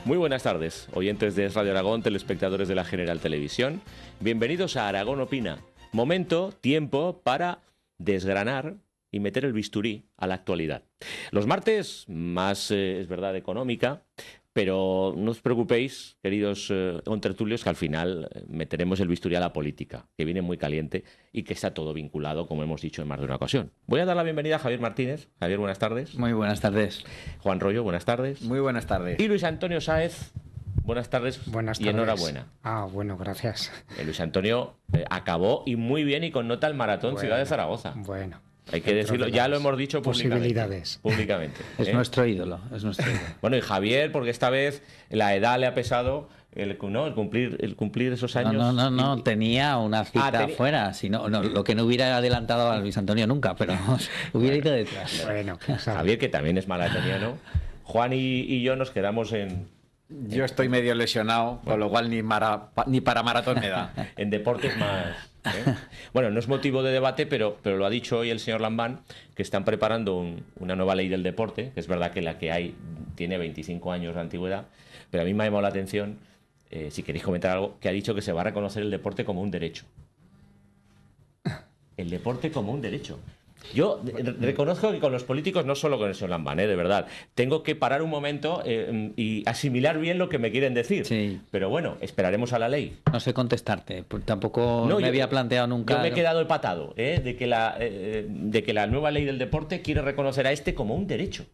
Muy buenas tardes, oyentes de Radio Aragón, telespectadores de la General Televisión. Bienvenidos a Aragón Opina. Momento, tiempo para desgranar y meter el bisturí a la actualidad. Los martes, más es verdad económica, pero no os preocupéis, queridos contertulios, que al final meteremos el bisturí a la política, que viene muy caliente y que está todo vinculado, como hemos dicho en más de una ocasión. Voy a dar la bienvenida a Javier Martínez. Javier, buenas tardes. Muy buenas tardes. Juan Rollo, buenas tardes. Muy buenas tardes. Y Luis Antonio Sáez, buenas tardes. Buenas y tardes. enhorabuena. Bueno, gracias. Luis Antonio acabó y muy bien y con nota el maratón Ciudad de Zaragoza. Bueno. Hay que decirlo, ya lo hemos dicho públicamente. Es nuestro ídolo, es nuestro ídolo. Bueno, y Javier, porque esta vez la edad le ha pesado el cumplir esos años. No, tenía una cita fuera, si no, lo que no hubiera adelantado a Luis Antonio nunca, pero hubiera ido detrás. Bueno, Javier, que también es maratoniano. Juan y yo nos quedamos en... Yo estoy medio lesionado, con lo cual ni para maratón me da. En deportes más... Bueno, no es motivo de debate, pero lo ha dicho hoy el señor Lambán, que están preparando una nueva ley del deporte, que es verdad que la que hay tiene 25 años de antigüedad, pero a mí me ha llamado la atención, si queréis comentar algo, que ha dicho que se va a reconocer el deporte como un derecho. El deporte como un derecho. Yo reconozco que con los políticos, no solo con el señor Lambán, de verdad, tengo que parar un momento y asimilar bien lo que me quieren decir. Sí. Pero bueno, esperaremos a la ley. No sé contestarte, tampoco me había planteado nunca. Yo me he quedado empatado de que la nueva ley del deporte quiere reconocer a este como un derecho.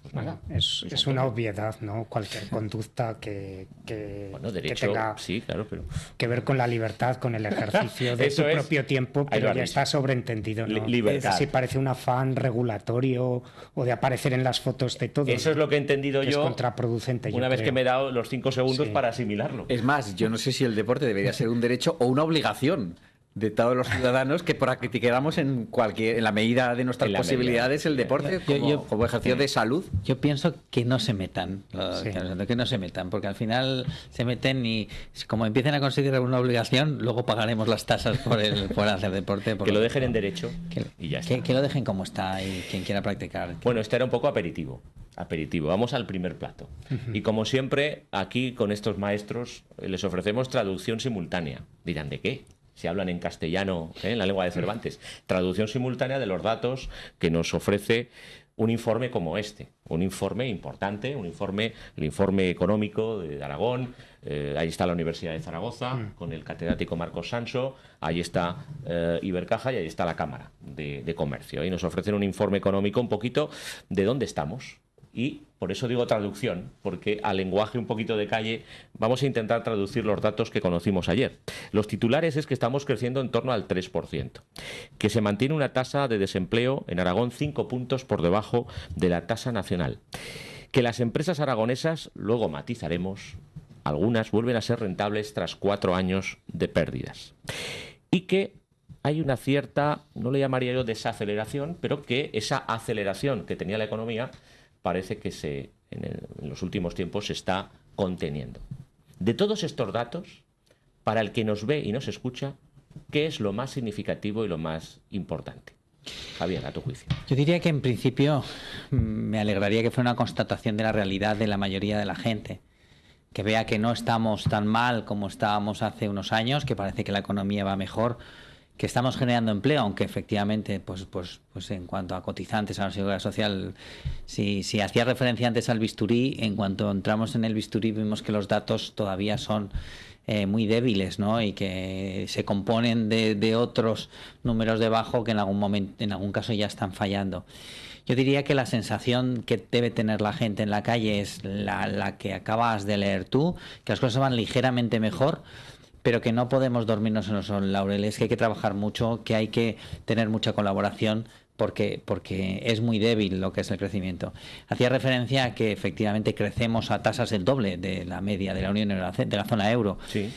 Pues bueno, es una obviedad, ¿no? Cualquier conducta que tenga sí, claro, pero... que ver con la libertad, con el ejercicio de tu propio tiempo, pero ya está sobreentendido, ¿no? Libertad. Si parece un afán regulatorio o de aparecer en las fotos de todo. Eso es lo que he entendido yo. Es contraproducente. Una vez que me he dado los 5 segundos para asimilarlo. Es más, yo no sé si el deporte debería ser un derecho o una obligación de todos los ciudadanos que practicáramos en la medida de nuestras posibilidades el deporte como ejercicio de salud. Yo pienso que no se metan, que no se metan, porque al final se meten y como empiecen a considerar una obligación, luego pagaremos las tasas por hacer deporte. Que lo dejen en derecho y ya está. Que lo dejen como está y quien quiera practicar. Bueno, este era un poco aperitivo. Vamos al primer plato. Y como siempre, aquí con estos maestros les ofrecemos traducción simultánea. Dirán, ¿de qué? Si hablan en castellano, en la lengua de Cervantes. Traducción simultánea de los datos que nos ofrece un informe como este. Un informe importante, el informe económico de Aragón. Ahí está la Universidad de Zaragoza, con el catedrático Marcos Sanso. Ahí está Ibercaja y ahí está la Cámara de Comercio. Y nos ofrecen un informe económico un poquito de dónde estamos. Y por eso digo traducción, porque al lenguaje un poquito de calle vamos a intentar traducir los datos que conocimos ayer. Los titulares es que estamos creciendo en torno al 3%, que se mantiene una tasa de desempleo en Aragón 5 puntos por debajo de la tasa nacional, que las empresas aragonesas, luego matizaremos, algunas vuelven a ser rentables tras 4 años de pérdidas, y que hay una cierta, no le llamaría yo desaceleración, pero que esa aceleración que tenía la economía parece que en los últimos tiempos se está conteniendo. De todos estos datos, para el que nos ve y nos escucha, ¿qué es lo más significativo y lo más importante? Javier, a tu juicio. Yo diría que en principio me alegraría que fuera una constatación de la realidad de la mayoría de la gente. Que vea que no estamos tan mal como estábamos hace unos años, que parece que la economía va mejor, que estamos generando empleo, aunque efectivamente, pues en cuanto a cotizantes a la Seguridad Social, si hacía referencia antes al bisturí, en cuanto entramos en el bisturí vimos que los datos todavía son muy débiles, ¿no? Y que se componen de otros números debajo que en algún caso ya están fallando. Yo diría que la sensación que debe tener la gente en la calle es la que acabas de leer tú, que las cosas van ligeramente mejor, pero que no podemos dormirnos en los laureles, que hay que trabajar mucho, que hay que tener mucha colaboración, porque es muy débil lo que es el crecimiento. Hacía referencia a que efectivamente crecemos a tasas el doble de la media de la Unión Europea, de la zona euro. Sí.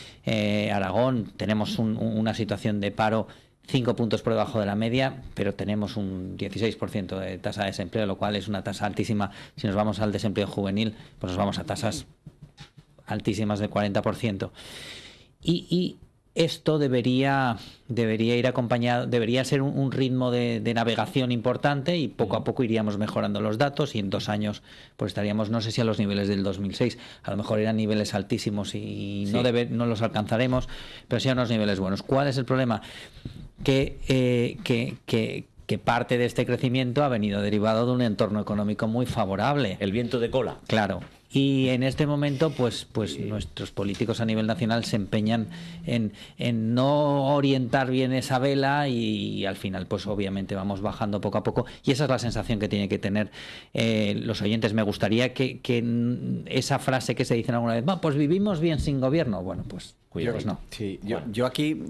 Aragón, tenemos una situación de paro 5 puntos por debajo de la media, pero tenemos un 16% de tasa de desempleo, lo cual es una tasa altísima. Si nos vamos al desempleo juvenil, pues nos vamos a tasas altísimas del 40%. Y esto debería ir acompañado, debería ser un ritmo de navegación importante y poco a poco iríamos mejorando los datos y en 2 años pues estaríamos, no sé si a los niveles del 2006, a lo mejor eran niveles altísimos y no los alcanzaremos, pero sí a unos niveles buenos. ¿Cuál es el problema? Que parte de este crecimiento ha venido derivado de un entorno económico muy favorable. El viento de cola. Claro. Y en este momento, pues nuestros políticos a nivel nacional se empeñan en no orientar bien esa vela y al final, pues obviamente vamos bajando poco a poco. Y esa es la sensación que tienen que tener los oyentes. Me gustaría que esa frase que se dice alguna vez, pues vivimos bien sin gobierno. Bueno, pues no. Sí, yo aquí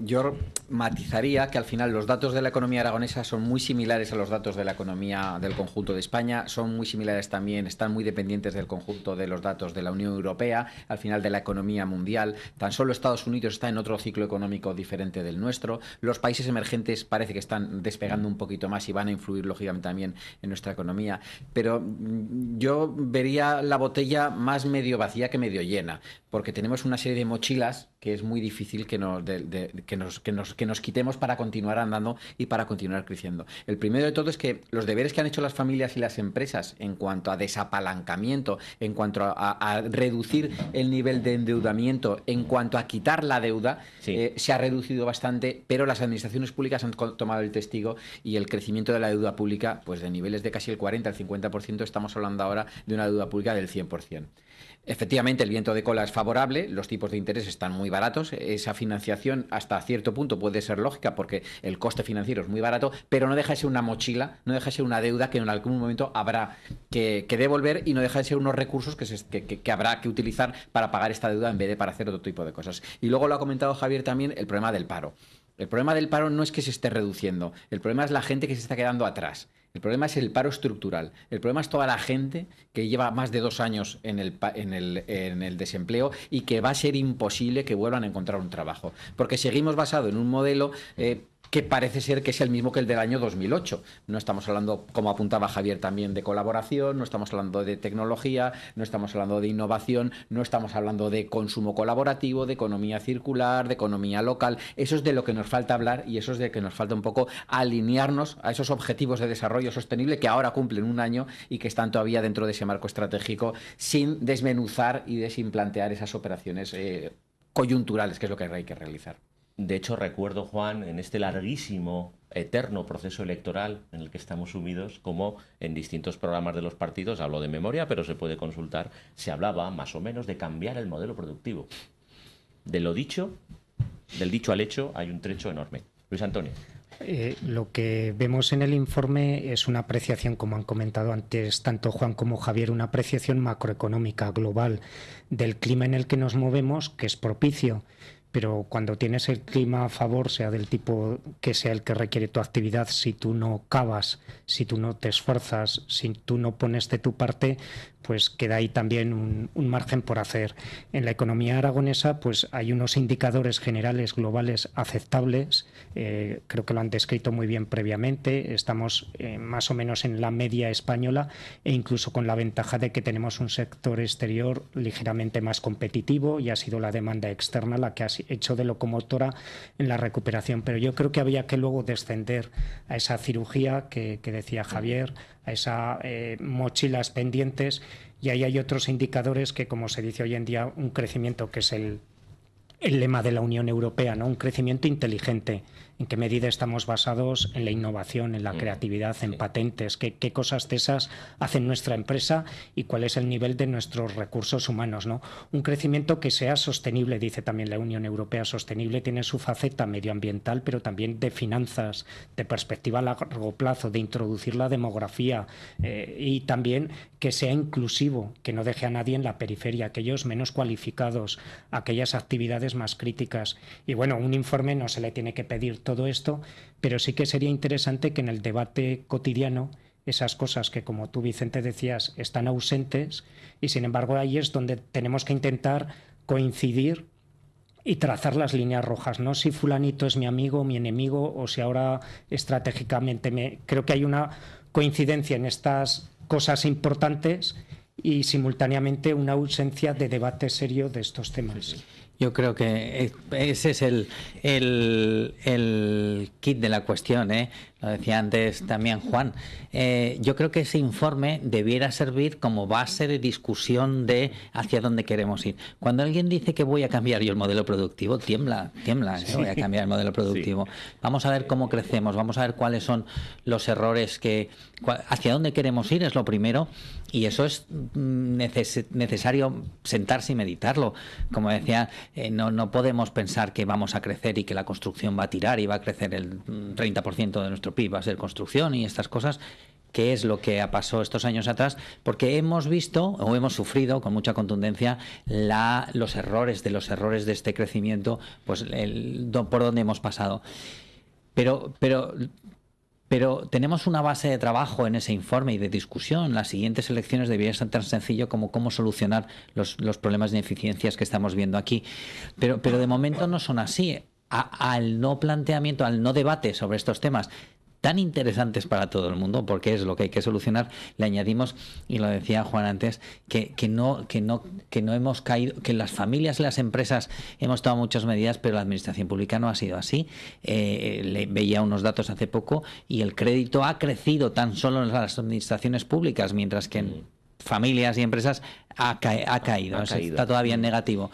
matizaría que al final los datos de la economía aragonesa son muy similares a los datos de la economía del conjunto de España, son muy similares también, están muy dependientes del conjunto de los datos de la Unión Europea, al final de la economía mundial. Tan solo Estados Unidos está en otro ciclo económico diferente del nuestro. Los países emergentes parece que están despegando un poquito más y van a influir lógicamente también en nuestra economía. Pero yo vería la botella más medio vacía que medio llena, porque tenemos una serie de mochilas que es muy difícil que nos quitemos para continuar andando y para continuar creciendo. El primero de todo es que los deberes que han hecho las familias y las empresas en cuanto a desapalancamiento, en cuanto a reducir el nivel de endeudamiento, en cuanto a quitar la deuda, se ha reducido bastante, pero las administraciones públicas han tomado el testigo y el crecimiento de la deuda pública, pues de niveles de casi el 40 al 50%, estamos hablando ahora de una deuda pública del 100%. Efectivamente, el viento de cola es favorable, los tipos de interés están muy baratos, esa financiación hasta cierto punto puede ser lógica porque el coste financiero es muy barato, pero no deja de ser una mochila, no deja de ser una deuda que en algún momento habrá que devolver y no deja de ser unos recursos que habrá que utilizar para pagar esta deuda en vez de para hacer otro tipo de cosas. Y luego lo ha comentado Javier también, el problema del paro. El problema del paro no es que se esté reduciendo, el problema es la gente que se está quedando atrás. El problema es el paro estructural. El problema es toda la gente que lleva más de 2 años en el desempleo y que va a ser imposible que vuelvan a encontrar un trabajo. Porque seguimos basados en un modelo que parece ser que es el mismo que el del año 2008. No estamos hablando, como apuntaba Javier también, de colaboración, no estamos hablando de tecnología, no estamos hablando de innovación, no estamos hablando de consumo colaborativo, de economía circular, de economía local. Eso es de lo que nos falta hablar y eso es de que nos falta un poco alinearnos a esos objetivos de desarrollo sostenible que ahora cumplen 1 año y que están todavía dentro de ese marco estratégico sin desmenuzar y sin plantear esas operaciones coyunturales, que es lo que hay que realizar. De hecho, recuerdo, Juan, en este larguísimo, eterno proceso electoral en el que estamos sumidos, como en distintos programas de los partidos, hablo de memoria, pero se puede consultar, se hablaba más o menos de cambiar el modelo productivo. De lo dicho, del dicho al hecho, hay un trecho enorme. Luis Antonio. Lo que vemos en el informe es una apreciación, como han comentado antes tanto Juan como Javier, una apreciación macroeconómica global del clima en el que nos movemos, que es propicio. Pero cuando tienes el clima a favor, sea del tipo que sea el que requiere tu actividad, si tú no cavas, si tú no te esfuerzas, si tú no pones de tu parte, pues queda ahí también un margen por hacer. En la economía aragonesa pues hay unos indicadores generales globales aceptables, creo que lo han descrito muy bien previamente, estamos más o menos en la media española e incluso con la ventaja de que tenemos un sector exterior ligeramente más competitivo y ha sido la demanda externa la que ha hecho de locomotora en la recuperación. Pero yo creo que había que luego descender a esa cirugía que decía Javier, a esas mochilas pendientes, y ahí hay otros indicadores que, como se dice hoy en día, un crecimiento que es el lema de la Unión Europea, ¿no? Un crecimiento inteligente. ¿En qué medida estamos basados en la innovación, en la creatividad, en patentes? ¿Qué cosas de esas hacen nuestra empresa y cuál es el nivel de nuestros recursos humanos, ¿no? Un crecimiento que sea sostenible, dice también la Unión Europea. Sostenible tiene su faceta medioambiental, pero también de finanzas, de perspectiva a largo plazo, de introducir la demografía y también que sea inclusivo, que no deje a nadie en la periferia, aquellos menos cualificados, aquellas actividades más críticas. Y bueno, un informe no se le tiene que pedir todo esto, pero sí que sería interesante que en el debate cotidiano esas cosas que, como tú, Vicente, decías, están ausentes y, sin embargo, ahí es donde tenemos que intentar coincidir y trazar las líneas rojas, no si fulanito es mi amigo, mi enemigo, o si ahora estratégicamente creo que hay una coincidencia en estas cosas importantes y simultáneamente una ausencia de debate serio de estos temas. Yo creo que ese es el kit de la cuestión, ¿eh? Lo decía antes también Juan. Yo creo que ese informe debiera servir como base de discusión de hacia dónde queremos ir. Cuando alguien dice que voy a cambiar yo el modelo productivo, tiembla, sí. Voy a cambiar el modelo productivo. Sí. Vamos a ver cómo crecemos, vamos a ver cuáles son los errores hacia dónde queremos ir, es lo primero, y eso es necesario sentarse y meditarlo. Como decía, no podemos pensar que vamos a crecer y que la construcción va a tirar y va a crecer el 30% de nuestro PIB va a ser construcción y estas cosas, que es lo que ha pasado estos años atrás, porque hemos visto o hemos sufrido con mucha contundencia los errores de este crecimiento, pues por donde hemos pasado. Pero tenemos una base de trabajo en ese informe y de discusión. Las siguientes elecciones deberían ser tan sencillo como cómo solucionar los problemas de ineficiencias que estamos viendo aquí. Pero de momento no son así. Al no planteamiento, al no debate sobre estos temas tan interesantes para todo el mundo, porque es lo que hay que solucionar, le añadimos, y lo decía Juan antes, que no hemos caído, que las familias y las empresas hemos tomado muchas medidas, pero la administración pública no ha sido así. Veía unos datos hace poco y el crédito ha crecido tan solo en las administraciones públicas, mientras que en familias y empresas ha caído. Está todavía en negativo.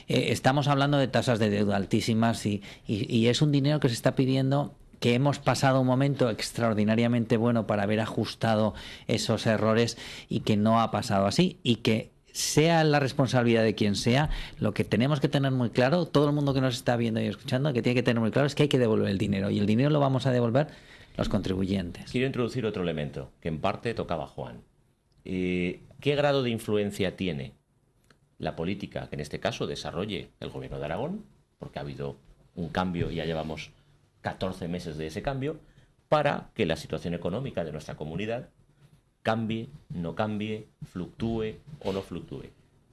Estamos hablando de tasas de deuda altísimas y es un dinero que se está pidiendo, que hemos pasado un momento extraordinariamente bueno para haber ajustado esos errores y que no ha pasado así, y que sea la responsabilidad de quien sea, lo que tenemos que tener muy claro, todo el mundo que nos está viendo y escuchando, que tiene que tener muy claro es que hay que devolver el dinero, y el dinero lo vamos a devolver los contribuyentes. Quiero introducir otro elemento que en parte tocaba Juan. ¿Qué grado de influencia tiene la política que en este caso desarrolle el Gobierno de Aragón, porque ha habido un cambio y ya llevamos 14 meses de ese cambio, para que la situación económica de nuestra comunidad cambie, no cambie, fluctúe o no fluctúe?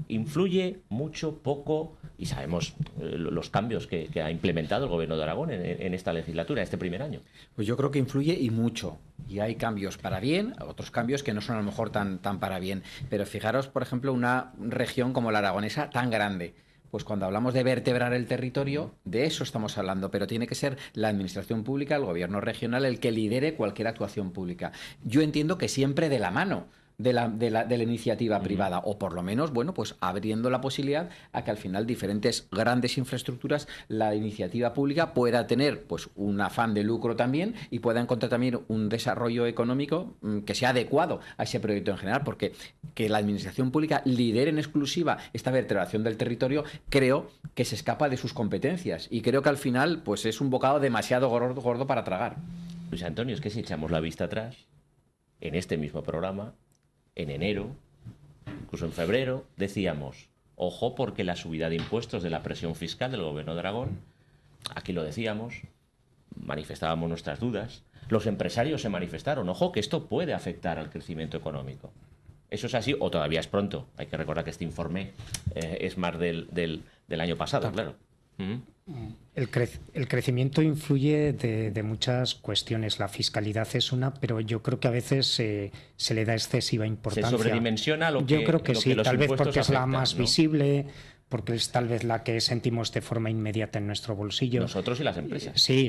¿Influye mucho, poco? Y sabemos los cambios que ha implementado el Gobierno de Aragón en esta legislatura, en este primer año. Pues yo creo que influye y mucho. Y hay cambios para bien, otros cambios que no son a lo mejor tan para bien. Pero fijaros, por ejemplo, una región como la aragonesa tan grande. Pues cuando hablamos de vertebrar el territorio, de eso estamos hablando, pero tiene que ser la administración pública, el gobierno regional, el que lidere cualquier actuación pública. Yo entiendo que siempre de la mano de la iniciativa privada, o por lo menos, bueno, pues abriendo la posibilidad a que al final diferentes grandes infraestructuras, la iniciativa pública pueda tener pues un afán de lucro también y pueda encontrar también un desarrollo económico que sea adecuado a ese proyecto en general, porque que la administración pública lidere en exclusiva esta vertebración del territorio, creo que se escapa de sus competencias, y creo que al final pues es un bocado demasiado gordo para tragar. Luis Antonio, es que si echamos la vista atrás, en este mismo programa, en enero, incluso en febrero, decíamos, ojo, porque la subida de impuestos de la presión fiscal del Gobierno de Aragón, aquí lo decíamos, manifestábamos nuestras dudas, los empresarios se manifestaron, ojo, que esto puede afectar al crecimiento económico. ¿Eso es así o todavía es pronto? Hay que recordar que este informe es más del año pasado, claro. El crecimiento influye de muchas cuestiones. La fiscalidad es una, pero yo creo que a veces se le da excesiva importancia. ¿Se sobredimensiona lo que Yo creo que sí, tal vez porque es la más visible, porque es tal vez la que sentimos de forma inmediata en nuestro bolsillo. Nosotros y las empresas. Sí.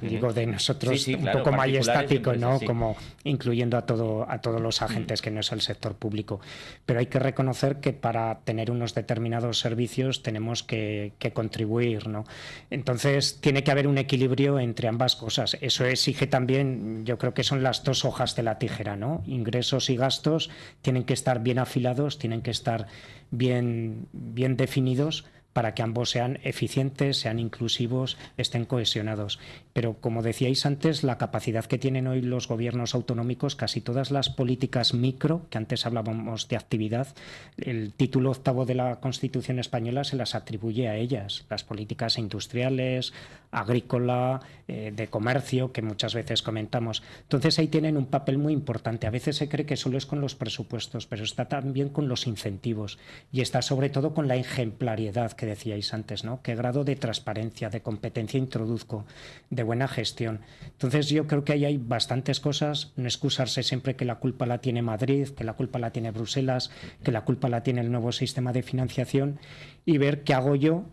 Digo de nosotros un poco majestático, ¿no? Sí. Como incluyendo a todos los agentes que no es el sector público. Pero hay que reconocer que para tener unos determinados servicios tenemos que contribuir, ¿no? Entonces tiene que haber un equilibrio entre ambas cosas. Eso exige también, yo creo que son las dos hojas de la tijera, ¿no? Ingresos y gastos tienen que estar bien afilados, tienen que estar bien definidos para que ambos sean eficientes, sean inclusivos, estén cohesionados. Pero, como decíais antes, la capacidad que tienen hoy los gobiernos autonómicos, casi todas las políticas micro, que antes hablábamos de actividad, el título 8º de la Constitución española se las atribuye a ellas. Las políticas industriales, agrícola, de comercio, que muchas veces comentamos. Entonces, ahí tienen un papel muy importante. A veces se cree que solo es con los presupuestos, pero está también con los incentivos y está sobre todo con la ejemplariedad que decíais antes, ¿no? ¿Qué grado de transparencia, de competencia introduzco, de buena gestión? Entonces yo creo que ahí hay bastantes cosas, no excusarse siempre que la culpa la tiene Madrid, que la culpa la tiene Bruselas, que la culpa la tiene el nuevo sistema de financiación, y ver qué hago yo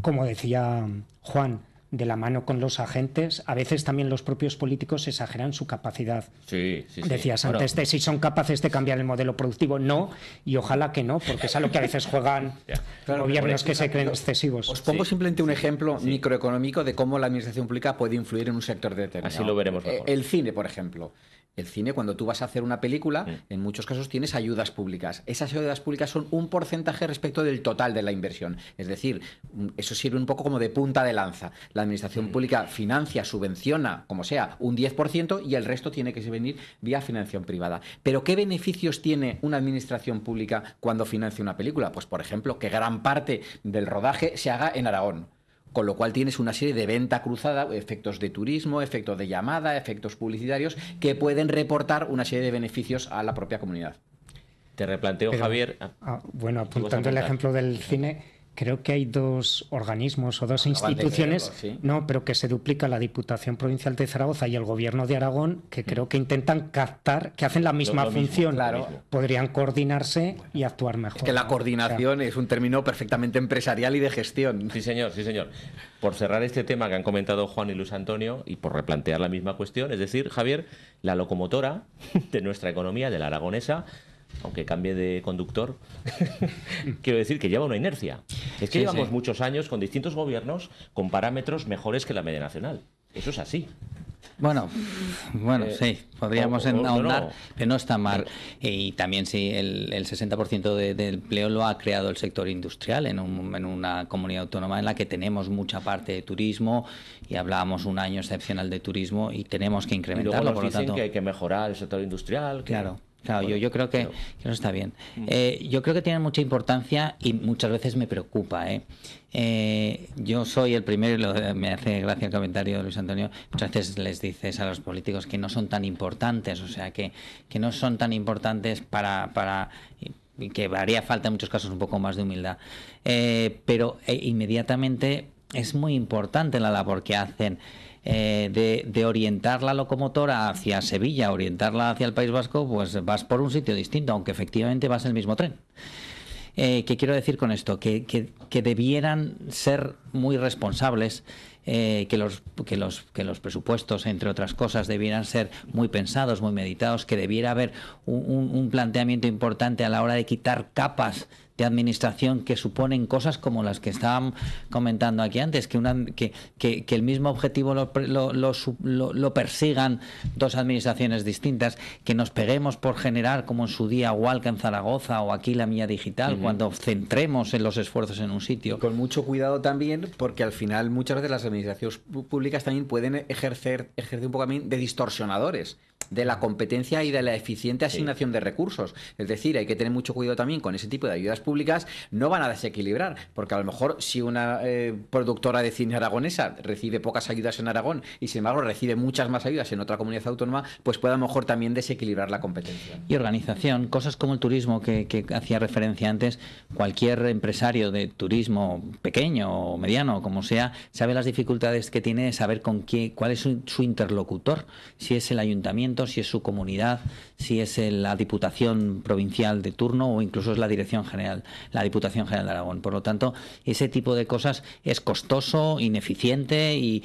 como decía Juan, de la mano con los agentes, a veces también los propios políticos exageran su capacidad. Sí. Decías Bueno, antes de si son capaces de cambiar el modelo productivo. No, y ojalá que no, porque es a lo que a veces juegan gobiernos que se creen excesivos. Os pongo simplemente un ejemplo microeconómico de cómo la administración pública puede influir en un sector determinado. Así lo veremos mejor. El cine, por ejemplo. El cine, cuando tú vas a hacer una película, en muchos casos tienes ayudas públicas. Esas ayudas públicas son un porcentaje respecto del total de la inversión. Es decir, eso sirve un poco como de punta de lanza. La administración pública financia, subvenciona, como sea, un 10% y el resto tiene que venir vía financiación privada. Pero ¿qué beneficios tiene una administración pública cuando financia una película? Pues, por ejemplo, que gran parte del rodaje se haga en Aragón. Con lo cual tienes una serie de venta cruzada, efectos de turismo, efectos de llamada, efectos publicitarios, que pueden reportar una serie de beneficios a la propia comunidad. Te replanteo, Javier... Bueno, apuntando el ejemplo del cine... Creo que hay dos organismos o dos instituciones, no, pero que se duplica la Diputación Provincial de Zaragoza y el Gobierno de Aragón, que creo que intentan captar, que hacen la misma función. Claro. Podrían coordinarse y actuar mejor. Es que la coordinación es un término perfectamente empresarial y de gestión. Sí, señor. Por cerrar este tema que han comentado Juan y Luis Antonio y por replantear la misma cuestión, es decir, Javier, la locomotora de nuestra economía, de la aragonesa, aunque cambie de conductor, quiero decir que lleva una inercia. Es que llevamos muchos años con distintos gobiernos con parámetros mejores que la media nacional. Eso es así. Bueno, sí, podríamos ahondar, pero no está mal. Y también sí, el 60% del empleo lo ha creado el sector industrial en una comunidad autónoma en la que tenemos mucha parte de turismo y hablábamos un año excepcional de turismo y tenemos que incrementarlo. Y luego nos por lo dicen tanto, que hay que mejorar el sector industrial. Claro, yo creo que eso está bien. Yo creo que tiene mucha importancia y muchas veces me preocupa. Yo soy el primero, me hace gracia el comentario de Luis Antonio, muchas veces les dices a los políticos que no son tan importantes, o sea, que no son tan importantes para y que haría falta en muchos casos un poco más de humildad. Pero inmediatamente es muy importante la labor que hacen. De orientar la locomotora hacia Sevilla, orientarla hacia el País Vasco, pues vas por un sitio distinto, aunque efectivamente vas en el mismo tren. ¿Qué quiero decir con esto? Que debieran ser muy responsables, que los presupuestos, entre otras cosas, debieran ser muy pensados, muy meditados, que debiera haber un planteamiento importante a la hora de quitar capas de administración que suponen cosas como las que estaban comentando aquí antes, que el mismo objetivo lo persigan dos administraciones distintas, que nos peguemos por generar, como en su día Walca en Zaragoza o aquí la Mía Digital, cuando centremos en los esfuerzos en un sitio. Con mucho cuidado también, porque al final muchas veces las administraciones públicas también pueden ejercer un poco también de distorsionadores de la competencia y de la eficiente asignación de recursos. Es decir, hay que tener mucho cuidado también con ese tipo de ayudas públicas, no van a desequilibrar, porque a lo mejor si una productora de cine aragonesa recibe pocas ayudas en Aragón y sin embargo recibe muchas más ayudas en otra comunidad autónoma, pues puede a lo mejor también desequilibrar la competencia. Y organización, cosas como el turismo que hacía referencia antes, cualquier empresario de turismo pequeño o mediano, como sea, sabe las dificultades que tiene de saber cuál es su interlocutor, si es el ayuntamiento, si es su comunidad, si es la Diputación Provincial de turno o incluso es la Dirección General, la Diputación General de Aragón. Por lo tanto, ese tipo de cosas es costoso, ineficiente y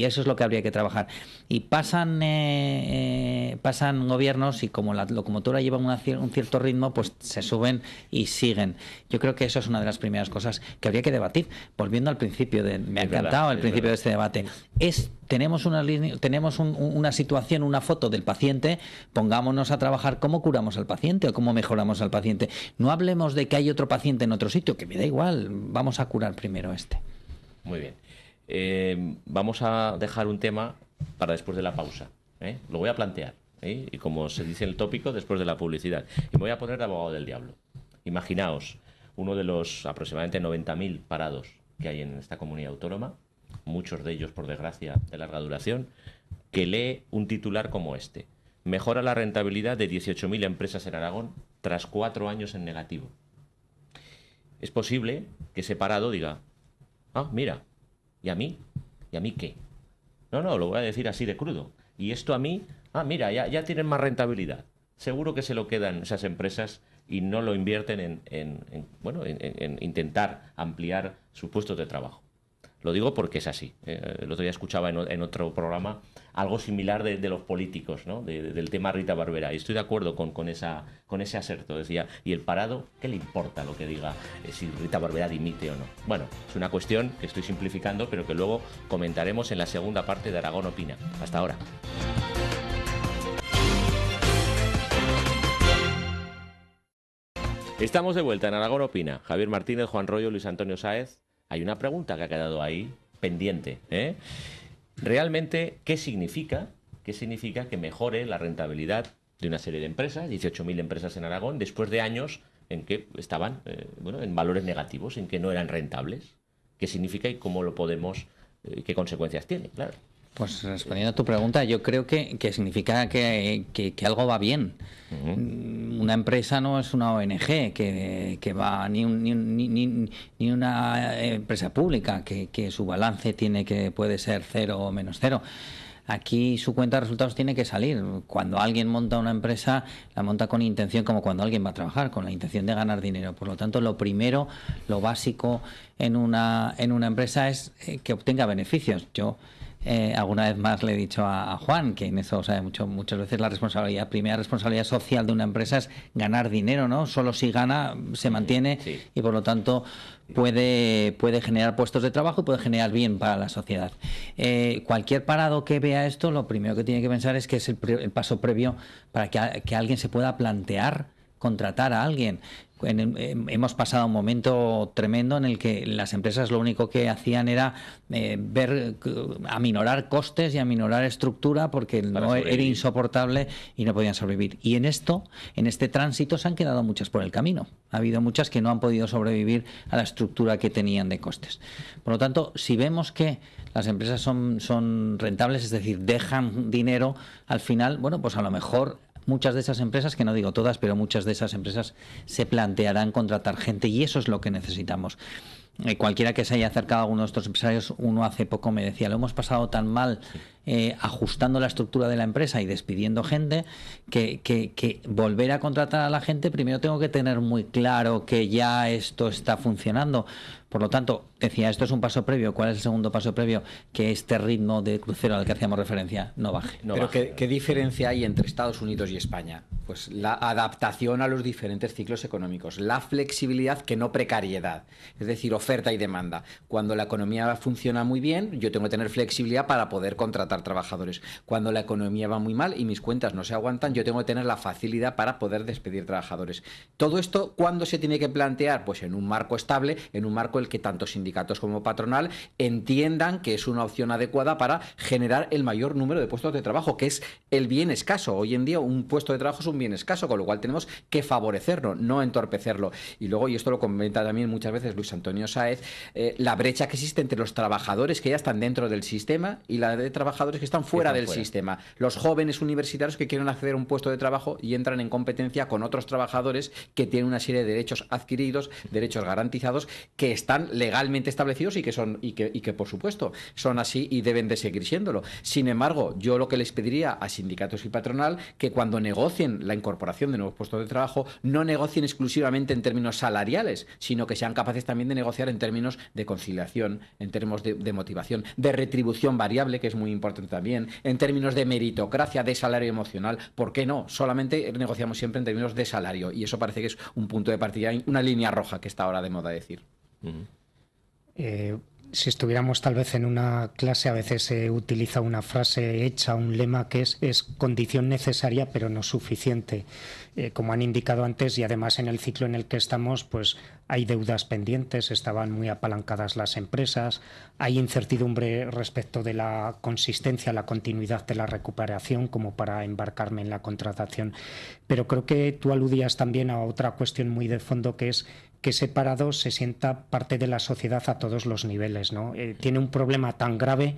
eso es lo que habría que trabajar. Y pasan gobiernos y como la locomotora lleva un cierto ritmo, pues se suben y siguen. Yo creo que eso es una de las primeras cosas que habría que debatir. Volviendo al principio, me ha encantado el principio de este debate. Tenemos una situación, una foto del paciente, pongámonos a trabajar cómo curamos al paciente o cómo mejoramos al paciente. No hablemos de que hay otro paciente en otro sitio, que me da igual, vamos a curar primero este. Muy bien. Vamos a dejar un tema para después de la pausa. Lo voy a plantear. Y como se dice en el tópico, después de la publicidad. Y me voy a poner de abogado del diablo. Imaginaos uno de los aproximadamente 90.000 parados que hay en esta comunidad autónoma, muchos de ellos, por desgracia, de larga duración, que lee un titular como este: mejora la rentabilidad de 18.000 empresas en Aragón tras 4 años en negativo. Es posible que ese parado diga: mira, ¿y a mí? ¿Y a mí qué? No, lo voy a decir así de crudo. Y esto a mí, mira, ya tienen más rentabilidad. Seguro que se lo quedan esas empresas y no lo invierten en intentar ampliar sus puestos de trabajo. Lo digo porque es así. El otro día escuchaba en otro programa algo similar de los políticos, ¿no? Del tema Rita Barberá. Y estoy de acuerdo con ese aserto. Decía, ¿y el parado qué le importa lo que diga si Rita Barberá dimite o no? Bueno, es una cuestión que estoy simplificando, pero que luego comentaremos en la segunda parte de Aragón Opina. Hasta ahora. Estamos de vuelta en Aragón Opina. Javier Martínez, Juan Rollo, Luis Antonio Sáez. Hay una pregunta que ha quedado ahí pendiente, ¿eh? Realmente, ¿qué significa que mejore la rentabilidad de una serie de empresas, 18.000 empresas en Aragón, después de años en que estaban en valores negativos, en que no eran rentables? ¿Qué significa y cómo lo podemos, qué consecuencias tiene? Claro. Pues respondiendo a tu pregunta, yo creo que significa que algo va bien. Una empresa no es una ONG que va ni una empresa pública que su balance puede ser 0 o menos 0. Aquí su cuenta de resultados tiene que salir. Cuando alguien monta una empresa, la monta con intención, como cuando alguien va a trabajar, con la intención de ganar dinero. Por lo tanto, lo primero, lo básico en una empresa es que obtenga beneficios. Yo alguna vez más le he dicho a Juan, que en eso sabe muchas veces la primera responsabilidad social de una empresa es ganar dinero, ¿no? Solo si gana se mantiene, sí. Y por lo tanto puede generar puestos de trabajo y puede generar bien para la sociedad. Cualquier parado que vea esto, lo primero que tiene que pensar es que es el paso previo para que alguien se pueda plantear contratar a alguien. Hemos pasado un momento tremendo en el que las empresas lo único que hacían era aminorar costes y aminorar estructura porque era insoportable y no podían sobrevivir. Y en este tránsito se han quedado muchas por el camino. Ha habido muchas que no han podido sobrevivir a la estructura que tenían de costes. Por lo tanto, si vemos que las empresas son rentables, es decir, dejan dinero al final, bueno, pues a lo mejor muchas de esas empresas, que no digo todas, pero muchas de esas empresas se plantearán contratar gente y eso es lo que necesitamos. Cualquiera que se haya acercado a alguno de estos empresarios, uno hace poco me decía, lo hemos pasado tan mal ajustando la estructura de la empresa y despidiendo gente que volver a contratar a la gente, primero tengo que tener muy claro que ya esto está funcionando. Por lo tanto, decía, esto es un paso previo. ¿Cuál es el segundo paso previo? Que este ritmo de crucero al que hacíamos referencia no baje. Pero ¿qué diferencia hay entre Estados Unidos y España? Pues la adaptación a los diferentes ciclos económicos, la flexibilidad que no precariedad, es decir, oferta y demanda. Cuando la economía funciona muy bien, yo tengo que tener flexibilidad para poder contratar trabajadores. Cuando la economía va muy mal y mis cuentas no se aguantan, yo tengo que tener la facilidad para poder despedir trabajadores. Todo esto, ¿cuándo se tiene que plantear? Pues en un marco estable, en un marco en el que tanto sindicatos como patronal entiendan que es una opción adecuada para generar el mayor número de puestos de trabajo, que es el bien escaso. Hoy en día un puesto de trabajo es un bien escaso, con lo cual tenemos que favorecerlo, no entorpecerlo. Y luego, y esto lo comenta también muchas veces Luis Antonio Sáez, la brecha que existe entre los trabajadores que ya están dentro del sistema y la de trabajadores que están fuera del sistema. Los jóvenes universitarios que quieren acceder a un puesto de trabajo y entran en competencia con otros trabajadores que tienen una serie de derechos adquiridos, derechos garantizados, que están legalmente establecidos y que por supuesto son así y deben de seguir siéndolo. Sin embargo, yo lo que les pediría a sindicatos y patronal, que cuando negocien la incorporación de nuevos puestos de trabajo, no negocien exclusivamente en términos salariales, sino que sean capaces también de negociar en términos de conciliación, en términos de motivación, de retribución variable, que es muy importante también, en términos de meritocracia, de salario emocional. ¿Por qué no? Solamente negociamos siempre en términos de salario y eso parece que es un punto de partida, una línea roja que está ahora de moda decir. Si estuviéramos tal vez en una clase, a veces se utiliza una frase hecha, un lema que es condición necesaria pero no suficiente. Como han indicado antes, y además en el ciclo en el que estamos, pues hay deudas pendientes, estaban muy apalancadas las empresas, hay incertidumbre respecto de la consistencia, la continuidad de la recuperación como para embarcarme en la contratación. Pero creo que tú aludías también a otra cuestión muy de fondo, que es que ese parado se sienta parte de la sociedad a todos los niveles, ¿no? Tiene un problema tan grave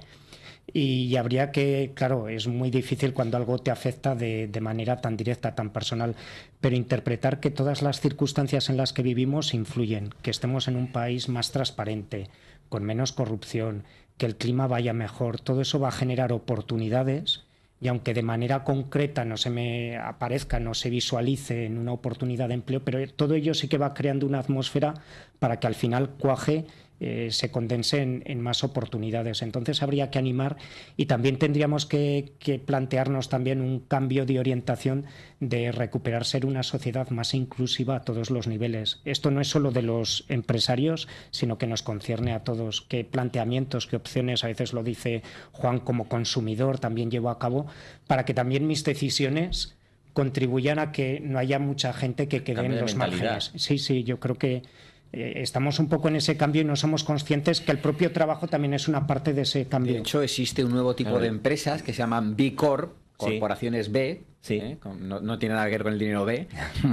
y habría que, claro, es muy difícil cuando algo te afecta de manera tan directa, tan personal, pero interpretar que todas las circunstancias en las que vivimos influyen, que estemos en un país más transparente, con menos corrupción, que el clima vaya mejor, todo eso va a generar oportunidades y aunque de manera concreta no se me aparezca, no se visualice en una oportunidad de empleo, pero todo ello sí que va creando una atmósfera para que al final cuaje, se condense en más oportunidades. Entonces habría que animar, y también tendríamos que plantearnos también un cambio de orientación, de recuperar ser una sociedad más inclusiva a todos los niveles. Esto no es solo de los empresarios, sino que nos concierne a todos. ¿Qué planteamientos, qué opciones, a veces lo dice Juan, como consumidor también llevo a cabo, para que también mis decisiones contribuyan a que no haya mucha gente que quede en los márgenes? Sí, yo creo que estamos un poco en ese cambio y no somos conscientes que el propio trabajo también es una parte de ese cambio. De hecho, existe un nuevo tipo de empresas que se llaman B Corp, corporaciones B, sí. No tiene nada que ver con el dinero B,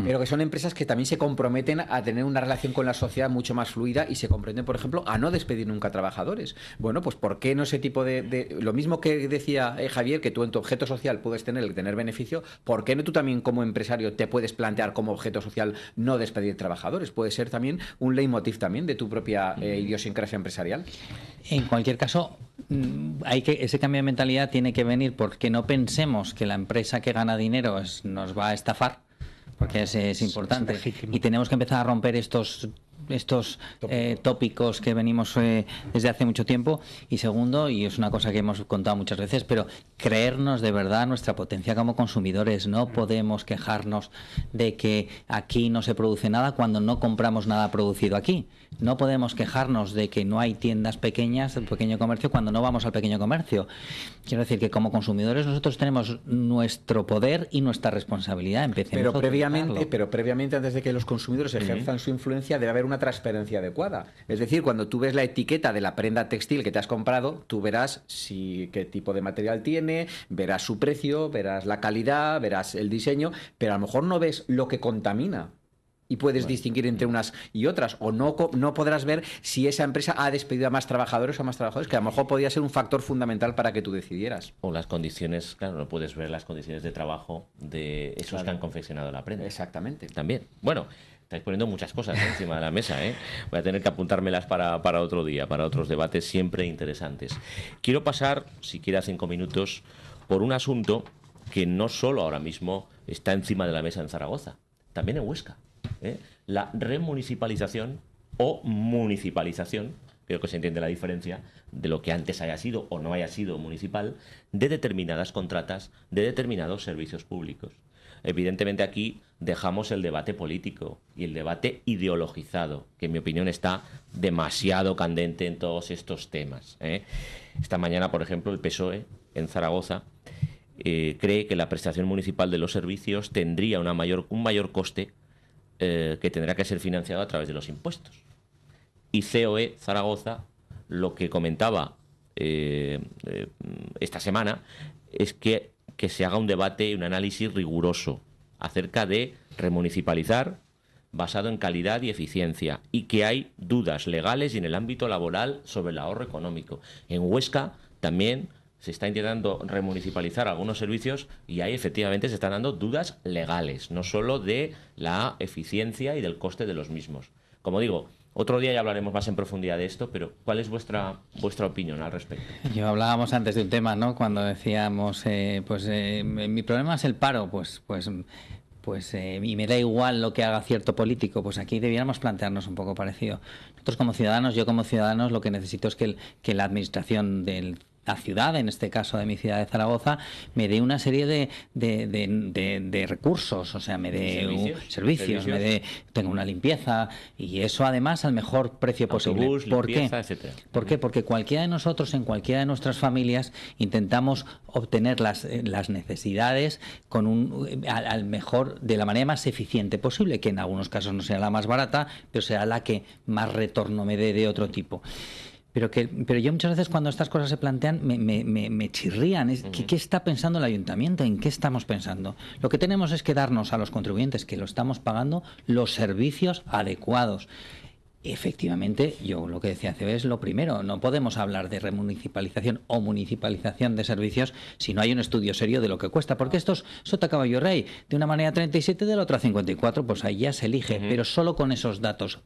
pero que son empresas que también se comprometen a tener una relación con la sociedad mucho más fluida y se comprometen, por ejemplo, a no despedir nunca trabajadores. Bueno, pues ¿por qué no ese tipo de lo mismo que decía Javier, que tú en tu objeto social puedes tener beneficio, ¿por qué no tú también como empresario te puedes plantear como objeto social no despedir trabajadores? Puede ser también un leitmotiv también de tu propia idiosincrasia empresarial. En cualquier caso, ese cambio de mentalidad tiene que venir porque no pensemos que la empresa que gana dinero nos va a estafar, porque es importante. Y tenemos que empezar a romper estos tópicos que venimos desde hace mucho tiempo. Y segundo, y es una cosa que hemos contado muchas veces, pero creernos de verdad nuestra potencia como consumidores. No podemos quejarnos de que aquí no se produce nada cuando no compramos nada producido aquí. No podemos quejarnos de que no hay tiendas pequeñas, el pequeño comercio, cuando no vamos al pequeño comercio. Quiero decir que como consumidores nosotros tenemos nuestro poder y nuestra responsabilidad. Empecemos pero previamente, antes de que los consumidores ejerzan su influencia, debe haber una transparencia adecuada. Es decir, cuando tú ves la etiqueta de la prenda textil que te has comprado, tú verás qué tipo de material tiene, verás su precio, verás la calidad, verás el diseño, pero a lo mejor no ves lo que contamina. Y puedes distinguir entre unas y otras, o no podrás ver si esa empresa ha despedido a más trabajadores o a más trabajadores, que a lo mejor podría ser un factor fundamental para que tú decidieras. O las condiciones, claro, no puedes ver las condiciones de trabajo de esos que han confeccionado la prenda. Exactamente. También. Bueno, estáis poniendo muchas cosas encima de la mesa, ¿eh? Voy a tener que apuntármelas para otro día, para otros debates siempre interesantes. Quiero pasar, si queda 5 minutos, por un asunto que no solo ahora mismo está encima de la mesa en Zaragoza, también en Huesca. La remunicipalización o municipalización, creo que se entiende la diferencia de lo que antes haya sido o no haya sido municipal, de determinadas contratas, de determinados servicios públicos. Evidentemente aquí dejamos el debate político y el debate ideologizado, que en mi opinión está demasiado candente en todos estos temas. Esta mañana, por ejemplo, el PSOE en Zaragoza cree que la prestación municipal de los servicios tendría un mayor coste que tendrá que ser financiado a través de los impuestos. Y COE Zaragoza lo que comentaba esta semana es que se haga un debate y un análisis riguroso acerca de remunicipalizar basado en calidad y eficiencia, y que hay dudas legales y en el ámbito laboral sobre el ahorro económico. En Huesca también se está intentando remunicipalizar algunos servicios y ahí efectivamente se están dando dudas legales, no solo de la eficiencia y del coste de los mismos. Como digo, otro día ya hablaremos más en profundidad de esto, pero ¿cuál es vuestra opinión al respecto? Yo hablábamos antes de un tema, ¿no? Cuando decíamos, mi problema es el paro, y me da igual lo que haga cierto político, pues aquí debiéramos plantearnos un poco parecido. Nosotros como ciudadanos, yo como ciudadanos, lo que necesito es que la administración del la ciudad, en este caso de mi ciudad de Zaragoza, me dé una serie de recursos, o sea, me dé servicios, tengo una limpieza, y eso además al mejor precio posible. ¿Por qué? ¿Por qué? Porque cualquiera de nosotros, en cualquiera de nuestras familias, intentamos obtener las necesidades al mejor, de la manera más eficiente posible, que en algunos casos no sea la más barata, pero sea la que más retorno me dé de otro tipo. Pero yo muchas veces cuando estas cosas se plantean me chirrían. ¿Qué está pensando el ayuntamiento? ¿En qué estamos pensando? Lo que tenemos es que darnos a los contribuyentes que lo estamos pagando los servicios adecuados. Efectivamente, yo lo que decía CB es lo primero. No podemos hablar de remunicipalización o municipalización de servicios si no hay un estudio serio de lo que cuesta. Porque esto es sota caballo rey. De una manera 37, de la otra 54, pues ahí ya se elige. Pero solo con esos datos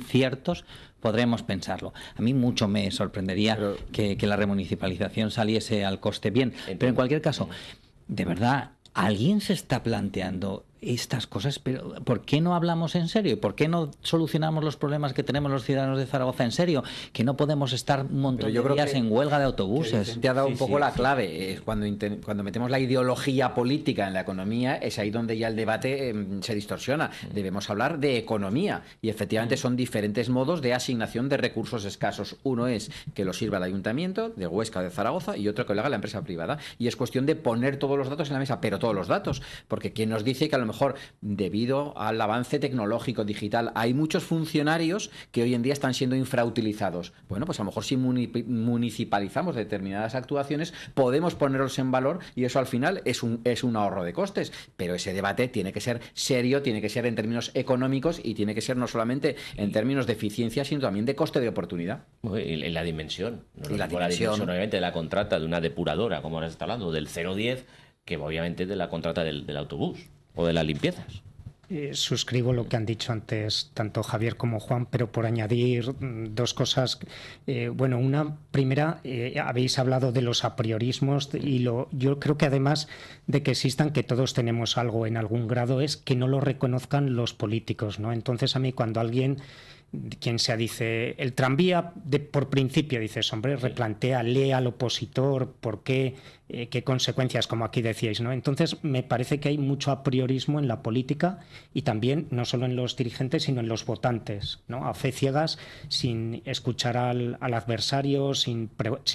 ciertos podremos pensarlo. A mí mucho me sorprendería que la remunicipalización saliese al coste bien. Pero en cualquier caso, de verdad, ¿alguien se está planteando estas cosas? Pero ¿por qué no hablamos en serio? ¿Por qué no solucionamos los problemas que tenemos los ciudadanos de Zaragoza en serio? Que no podemos estar un montón de días en huelga de autobuses. Te ha dado un poco la clave. Cuando metemos la ideología política en la economía, es ahí donde ya el debate se distorsiona. Debemos hablar de economía y efectivamente son diferentes modos de asignación de recursos escasos. Uno es que lo sirva el ayuntamiento de Huesca o de Zaragoza y otro que lo haga la empresa privada. Y es cuestión de poner todos los datos en la mesa, pero todos los datos. Porque ¿quién nos dice que a lo mejor, debido al avance tecnológico digital, hay muchos funcionarios que hoy en día están siendo infrautilizados? Bueno, pues a lo mejor si municipalizamos determinadas actuaciones, podemos ponerlos en valor y eso al final es un ahorro de costes. Pero ese debate tiene que ser serio, tiene que ser en términos económicos y tiene que ser no solamente en términos de eficiencia, sino también de coste de oportunidad. Y la dimensión. No y la dimensión, obviamente, de la contrata de una depuradora, como ahora se está hablando, del 010, que obviamente de la contrata del autobús o de las limpiezas. Suscribo lo que han dicho antes tanto Javier como Juan, pero por añadir dos cosas. Bueno, una primera, habéis hablado de los apriorismos y yo creo que además de que existan, que todos tenemos algo en algún grado, es que no lo reconozcan los políticos, ¿no? Entonces a mí cuando alguien, quien sea, dice el tranvía, por principio dices, hombre, replantea, lee al opositor, ¿por qué? ¿Qué consecuencias, como aquí decíais, ¿no? Entonces me parece que hay mucho apriorismo en la política y también no solo en los dirigentes, sino en los votantes, ¿no? A fe ciegas, sin escuchar al adversario, sin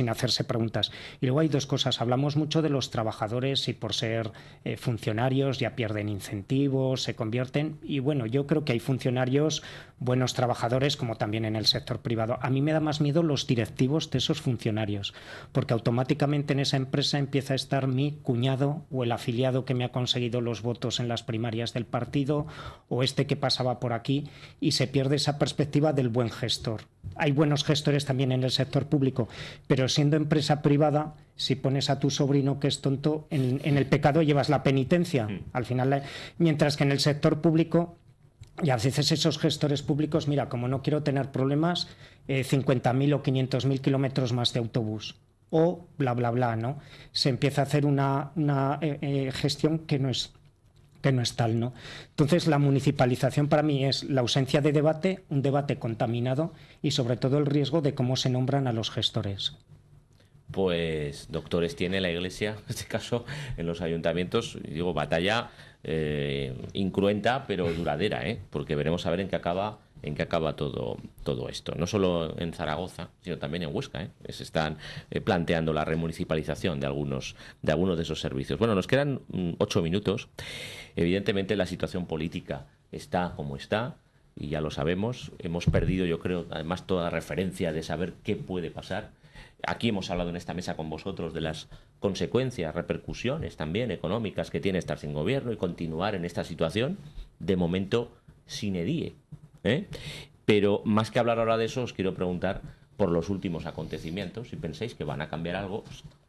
hacerse preguntas. Y luego hay dos cosas. Hablamos mucho de los trabajadores y por ser funcionarios ya pierden incentivos, se convierten. Y bueno, yo creo que hay funcionarios, buenos trabajadores, como también en el sector privado. A mí me da más miedo los directivos de esos funcionarios, porque automáticamente en esa empresa empieza a estar mi cuñado o el afiliado que me ha conseguido los votos en las primarias del partido o este que pasaba por aquí, y se pierde esa perspectiva del buen gestor. Hay buenos gestores también en el sector público, pero siendo empresa privada, si pones a tu sobrino que es tonto, en el pecado llevas la penitencia. Al final, mientras que en el sector público, y a veces esos gestores públicos, mira, como no quiero tener problemas, 50.000 o 500.000 kilómetros más de autobús. O bla, bla, bla, ¿no? Se empieza a hacer una gestión que no es tal, ¿no? Entonces, la municipalización para mí es la ausencia de debate, un debate contaminado y sobre todo el riesgo de cómo se nombran a los gestores. Pues doctores tiene la Iglesia, en este caso, en los ayuntamientos. Digo, batalla incruenta, pero duradera, porque veremos a ver en qué acaba todo esto. No solo en Zaragoza, sino también en Huesca. Se están planteando la remunicipalización de algunos de esos servicios. Bueno, nos quedan 8 minutos. Evidentemente la situación política está como está, y ya lo sabemos. Hemos perdido, yo creo, además toda referencia de saber qué puede pasar. Aquí hemos hablado en esta mesa con vosotros de las consecuencias, repercusiones también económicas que tiene estar sin gobierno y continuar en esta situación, de momento sine die. Pero más que hablar ahora de eso, os quiero preguntar por los últimos acontecimientos, si pensáis que van a cambiar algo,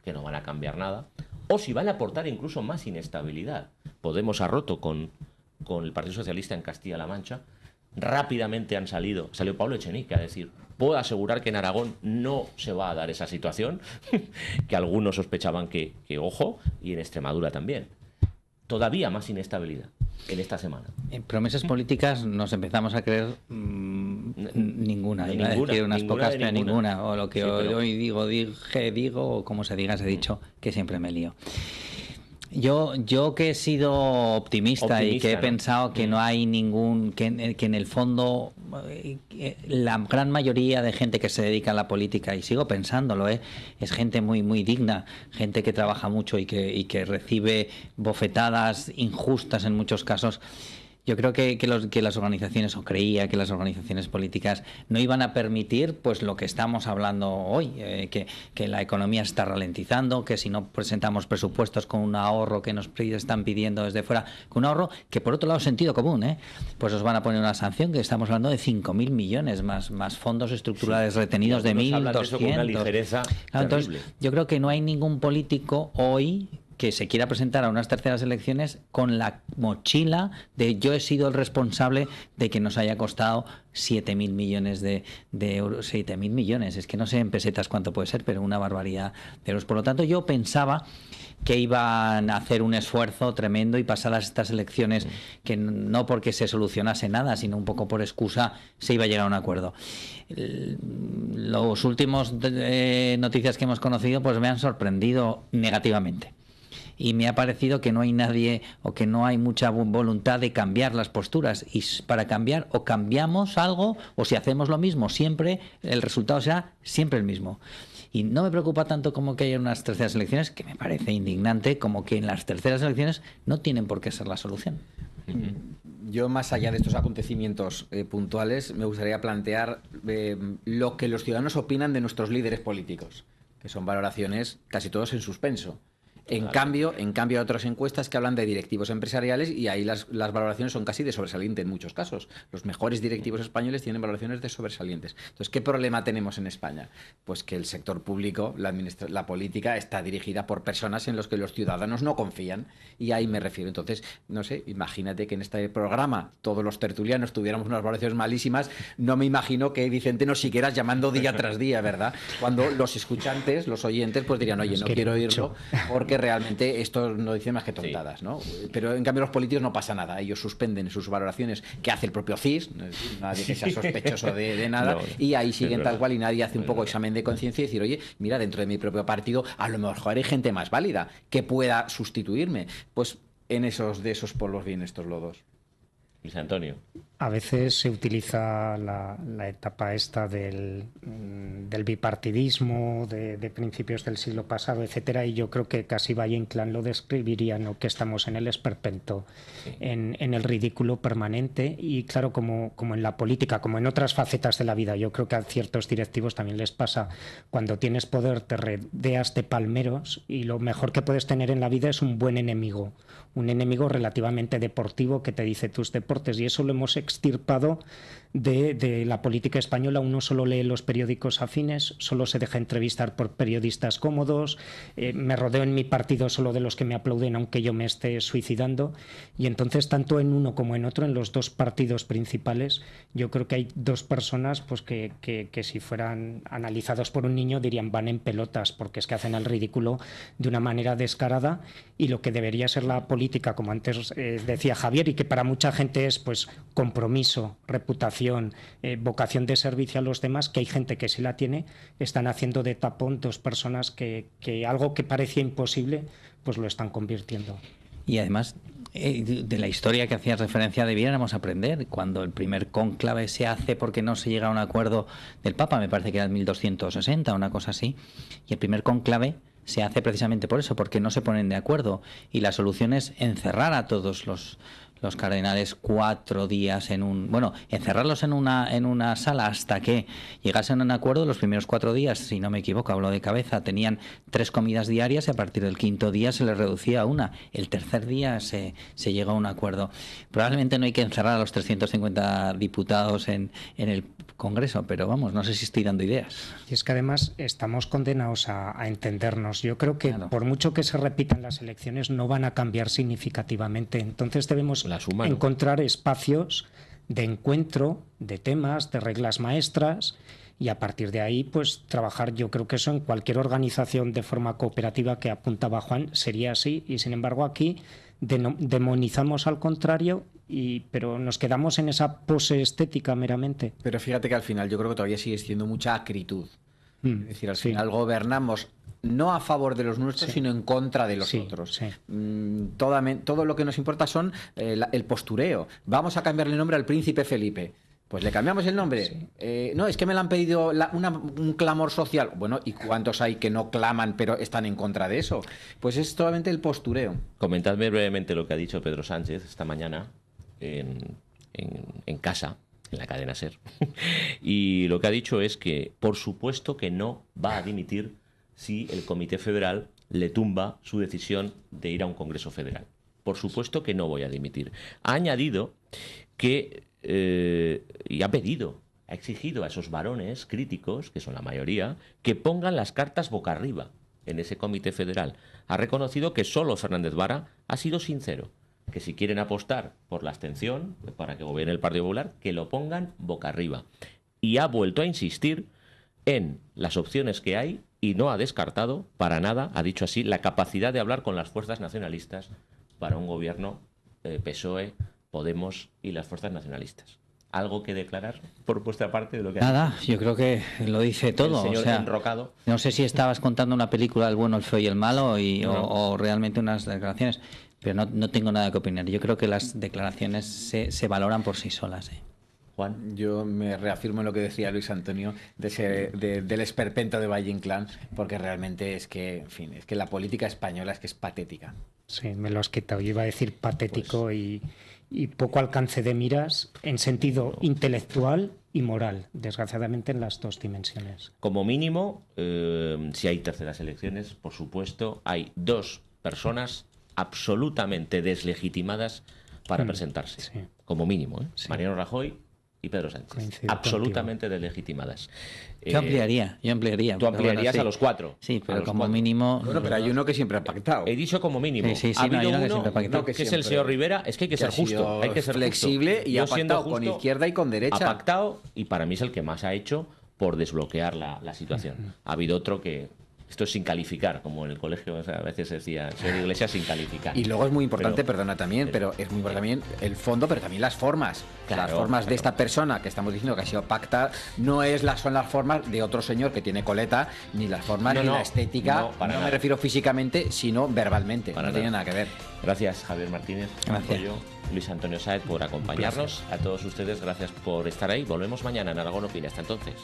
que no van a cambiar nada, o si van a aportar incluso más inestabilidad. Podemos ha roto con el Partido Socialista en Castilla-La Mancha. Rápidamente salió Pablo Echenique a decir: puedo asegurar que en Aragón no se va a dar esa situación, que algunos sospechaban que ojo, y en Extremadura también. Todavía más inestabilidad en esta semana. En promesas políticas nos empezamos a creer ninguna. Iba a decir unas pocas, pero ninguna. O lo que hoy digo, o como se diga, se ha dicho, que siempre me lío. Yo que he sido optimista y que he pensado que no hay que en el fondo la gran mayoría de gente que se dedica a la política, y sigo pensándolo, es gente muy muy digna, gente que trabaja mucho y que recibe bofetadas injustas en muchos casos. Yo creo que las organizaciones, o creía que las organizaciones políticas no iban a permitir pues lo que estamos hablando hoy, que la economía está ralentizando, que si no presentamos presupuestos con un ahorro que nos están pidiendo desde fuera, con un ahorro que por otro lado es sentido común, pues os van a poner una sanción, que estamos hablando de 5.000 millones más fondos estructurales retenidos de 1.200. Con una ligereza entonces, yo creo que no hay ningún político hoy que se quiera presentar a unas terceras elecciones con la mochila de yo he sido el responsable de que nos haya costado 7.000 millones de euros. 7.000 millones, es que no sé en pesetas cuánto puede ser, pero una barbaridad de euros. Por lo tanto, yo pensaba que iban a hacer un esfuerzo tremendo y pasadas estas elecciones, que no porque se solucionase nada, sino un poco por excusa, se iba a llegar a un acuerdo. Los últimos noticias que hemos conocido pues me han sorprendido negativamente. Y me ha parecido que no hay nadie o que no hay mucha voluntad de cambiar las posturas. Y para cambiar, o cambiamos algo, o si hacemos lo mismo siempre, el resultado será siempre el mismo. Y no me preocupa tanto como que haya unas terceras elecciones, que me parece indignante, como que en las terceras elecciones no tienen por qué ser la solución. Yo, más allá de estos acontecimientos puntuales, me gustaría plantear lo que los ciudadanos opinan de nuestros líderes políticos, que son valoraciones casi todos en suspenso. En cambio, hay otras encuestas que hablan de directivos empresariales y ahí las valoraciones son casi de sobresaliente en muchos casos. Los mejores directivos españoles tienen valoraciones de sobresalientes. Entonces, ¿qué problema tenemos en España? Pues que el sector público, la política, está dirigida por personas en las que los ciudadanos no confían. Y ahí me refiero. Entonces, no sé, imagínate que en este programa todos los tertulianos tuviéramos unas valoraciones malísimas. No me imagino que, Vicente, nos siguieras llamando día tras día, ¿verdad? Cuando los escuchantes, los oyentes, pues dirían, oye, no quiero oírlo porque realmente esto no dice más que tontadas, ¿no? Pero en cambio los políticos no pasa nada, ellos suspenden sus valoraciones que hace el propio CIS, nadie que sea sospechoso de nada, no, y ahí siguen tal cual y nadie hace un poco examen de conciencia y decir, oye, mira, dentro de mi propio partido a lo mejor hay gente más válida que pueda sustituirme. Pues de esos polvos vienen estos lodos. Luis Antonio. A veces se utiliza la etapa esta del bipartidismo de principios del siglo pasado, etcétera, y yo creo que casi Valle Inclán lo describiría, ¿no? Que estamos en el esperpento, sí, en el ridículo permanente. Y claro, como en la política, como en otras facetas de la vida, yo creo que a ciertos directivos también les pasa. Cuando tienes poder te rodeas de palmeros y lo mejor que puedes tener en la vida es un buen enemigo, un enemigo relativamente deportivo que te dice tus deportes, y eso lo hemos extirpado de la política española. Uno solo lee los periódicos afines, solo se deja entrevistar por periodistas cómodos, me rodeo en mi partido solo de los que me aplauden aunque yo me esté suicidando, y entonces tanto en uno como en otro, en los dos partidos principales, yo creo que hay dos personas pues que si fueran analizados por un niño dirían van en pelotas, porque es que hacen el ridículo de una manera descarada, y lo que debería ser la política, como antes decía Javier, y que para mucha gente es pues compromiso, reputación, vocación de servicio a los demás, que hay gente que sí la tiene, están haciendo de tapón dos personas que algo que parecía imposible pues lo están convirtiendo. Y además, de la historia que hacías referencia, debiéramos aprender. Cuando el primer cónclave se hace porque no se llega a un acuerdo del Papa, me parece que era en 1260, una cosa así, y el primer cónclave se hace precisamente por eso, porque no se ponen de acuerdo, y la solución es encerrar a todos los cardenales 4 días encerrarlos en una sala hasta que llegasen a un acuerdo. Los primeros 4 días, si no me equivoco, hablo de cabeza, tenían 3 comidas diarias y a partir del 5.º día se les reducía a 1. El tercer día se llegó a un acuerdo. Probablemente no hay que encerrar a los 350 diputados en el Congreso, pero vamos, no sé si estoy dando ideas. Y es que además estamos condenados a entendernos. Yo creo que por mucho que se repitan las elecciones no van a cambiar significativamente. Entonces debemos encontrar espacios de encuentro, de temas, de reglas maestras, y a partir de ahí pues trabajar. Yo creo que eso en cualquier organización de forma cooperativa que apuntaba Juan sería así, y sin embargo aquí demonizamos al contrario, pero nos quedamos en esa pose estética meramente. Pero fíjate que al final yo creo que todavía sigue siendo mucha acritud. Es decir, al final gobernamos no a favor de los nuestros, sino en contra de los otros. Sí. Todo lo que nos importa son el postureo. Vamos a cambiarle el nombre al príncipe Felipe. Pues le cambiamos el nombre. Sí. No, es que me lo han pedido un clamor social. Bueno, ¿y cuántos hay que no claman pero están en contra de eso? Pues es solamente el postureo. Comentadme brevemente lo que ha dicho Pedro Sánchez esta mañana en casa, en la cadena SER. Y lo que ha dicho es que, por supuesto, que no va a dimitir si el Comité Federal le tumba su decisión de ir a un Congreso Federal. Por supuesto que no voy a dimitir. Ha añadido que, y ha exigido a esos varones críticos, que son la mayoría, que pongan las cartas boca arriba. en ese comité federal ha reconocido que solo Fernández Vara ha sido sincero, que si quieren apostar por la abstención, para que gobierne el Partido Popular, que lo pongan boca arriba. Y ha vuelto a insistir en las opciones que hay y no ha descartado para nada, ha dicho así, la capacidad de hablar con las fuerzas nacionalistas para un gobierno PSOE, Podemos y las fuerzas nacionalistas. ¿Algo que declarar por vuestra parte de lo que Nada, yo creo que lo dice todo. El señor o sea, enrocado? No sé si estabas contando una película, El bueno, el feo y el malo, o realmente unas declaraciones, pero no tengo nada que opinar. Yo creo que las declaraciones se valoran por sí solas. Juan. Yo me reafirmo en lo que decía Luis Antonio del esperpento de Valle Inclán, porque realmente es que, en fin, es que la política española es que es patética. Sí, me lo has quitado. Yo iba a decir patético y poco alcance de miras en sentido intelectual y moral, desgraciadamente en las dos dimensiones. Como mínimo, si hay terceras elecciones, por supuesto, hay dos personas absolutamente deslegitimadas para presentarse. Sí. Como mínimo, ¿eh? Sí. Mariano Rajoy y Pedro Sánchez. Coincido Absolutamente deslegitimadas. Yo ampliaría. Tú ampliarías sí. a los 4. Sí, A pero los como 4. mínimo... Bueno, pero hay uno que siempre ha pactado. He dicho como mínimo. Sí, Ha no, hay habido uno que uno siempre ha pactado. que es el siempre- señor Rivera. Es que hay que ser ha sido justo. Hay que ser flexible justo. y Yo ha siendo pactado con justo, izquierda y con derecha. Ha pactado y para mí es el que más ha hecho por desbloquear la situación. Ha habido otro que... Esto es sin calificar, como en el colegio, o sea, a veces se decía, señor Iglesias, sin calificar. Y luego es muy importante, Pero- perdona también, pero es muy importante también el fondo, pero también las formas. Claro, las formas claro. de esta persona que estamos diciendo que ha sido pacta son las formas de otro señor que tiene coleta, ni las formas No, ni no, la estética. no, para No me nada. refiero físicamente, sino verbalmente. Para no tiene nada. nada que ver. Gracias, Javier Martínez. Gracias. Pollo, Luis Antonio Sáez, por acompañarnos. A todos ustedes, gracias por estar ahí. Volvemos mañana en Aragón Opina. Hasta entonces.